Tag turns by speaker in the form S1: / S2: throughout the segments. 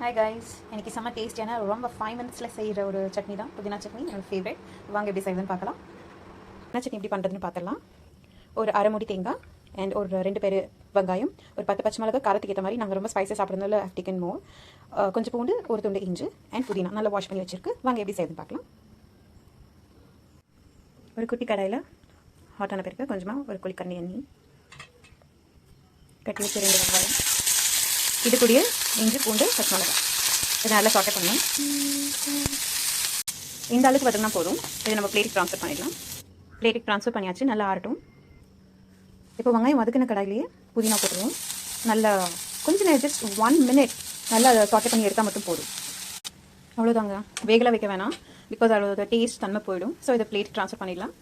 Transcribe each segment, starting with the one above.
S1: Hi guys, எனக்கு செம்ம டேஸ்டியான ரொம்ப 5 மினிட்ஸில் செய்கிற ஒரு சட்னி தான் புதினா சட்னி. என்னோட ஃபேவரட். வாங்க எப்படி செய்யுதுன்னு பார்க்கலாம். புதினா சட்னி எப்படி பண்ணுறதுன்னு பார்த்துடலாம். ஒரு அரை மூடி தேங்காய் அண்ட் ஒரு 2 பேர் வெங்காயம், ஒரு 10 பச்சை மிளகா, காரத்துக்கு ஏற்ற மாதிரி. நாங்கள் ரொம்ப ஸ்பைஸாக சாப்பிட்றதுனால டிக்கன் மோர், கொஞ்சம் பூண்டு, ஒரு துண்டு இஞ்சி அண்ட் புதினா நல்லா வாஷ் பண்ணி வச்சுருக்கு. வாங்க எப்படி செய்யுதுன்னு பார்க்கலாம். ஒரு குட்டி கடாயில் ஹாட்டான பிறகு கொஞ்சமாக ஒரு குழிக்கரண்டி எண்ணெய், கட்டி வச்சு 2 வெங்காயம், இது கூடிய இஞ்சி பூண்டு பச்சை மிளகா இதை நல்லா சாட்டை பண்ணணும். இந்த அளவுக்கு பார்த்தீங்கன்னா போதும். இதை நம்ம பிளேட்டுக்கு ட்ரான்ஸ்ஃபர் பண்ணிடலாம். பிளேட்டுக்கு ட்ரான்ஸ்ஃபர் பண்ணியாச்சு, நல்லா ஆறட்டும். இப்போ வெங்காயம் வதக்கின கடாயிலேயே புதினா போட்டுருவோம். நல்லா கொஞ்சம் நேரம், ஜஸ்ட் 1 மினிட் நல்லா அதை சாட்டை பண்ணி எடுத்தால் மட்டும் போதும். அவ்வளோதாங்க, வேகலாம் வைக்க வேணாம், பிகாஸ் அதோட டேஸ்ட் தன்மை போயிடும். ஸோ இதை பிளேட்டுக்கு ட்ரான்ஸ்ஃபர் பண்ணிடலாம்.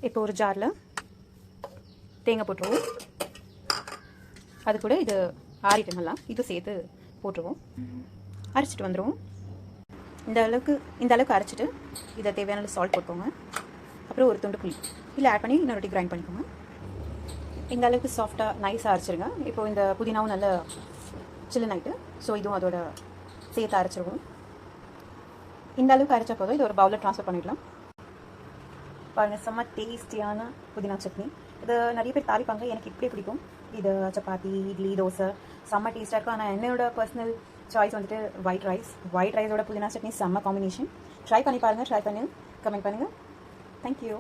S1: இப்போ ஒரு ஜாரில் தேங்காய் போட்டுருவோம். அது கூட இது ஆறிட்டு நல்லா இது சேர்த்து போட்டுருவோம். அரைச்சிட்டு வந்துடுவோம். இந்த அளவுக்கு அரைச்சிட்டு இதை தேவையான சால்ட் போட்டுக்கோங்க. அப்புறம் ஒரு துண்டு புளி இல்லை ஆட் பண்ணி இன்னொரு கிரைண்ட் பண்ணிக்கோங்க. இந்த அளவுக்கு சாஃப்டாக நைஸாக அரைச்சிருங்க. இப்போ இந்த புதினாவும் நல்ல சில்லுன்னு ஆகிட்டு, ஸோ இதுவும் அதோட சேர்த்து அரைச்சிருவோம். இந்த அளவுக்கு அரைச்சா போதும். இது ஒரு பவுலில் ட்ரான்ஸ்ஃபர் பண்ணிடலாம். பாருங்கள், செம்ம டேஸ்டியான புதினா சட்னி. இது நிறைய பேர் தாளிப்பாங்க, எனக்கு இப்படியே பிடிக்கும். இது சப்பாத்தி, இட்லி, தோசை செம்ம டேஸ்ட்டாக இருக்கும். ஆனால் என்னோட பர்சனல் சாய்ஸ் வந்துட்டு ஒயிட் ரைஸோட புதினா சட்னி செம்ம காம்பினேஷன். ட்ரை பண்ணி பாருங்கள். ட்ரை பண்ணி கமெண்ட் பண்ணுங்கள். தேங்க்யூ.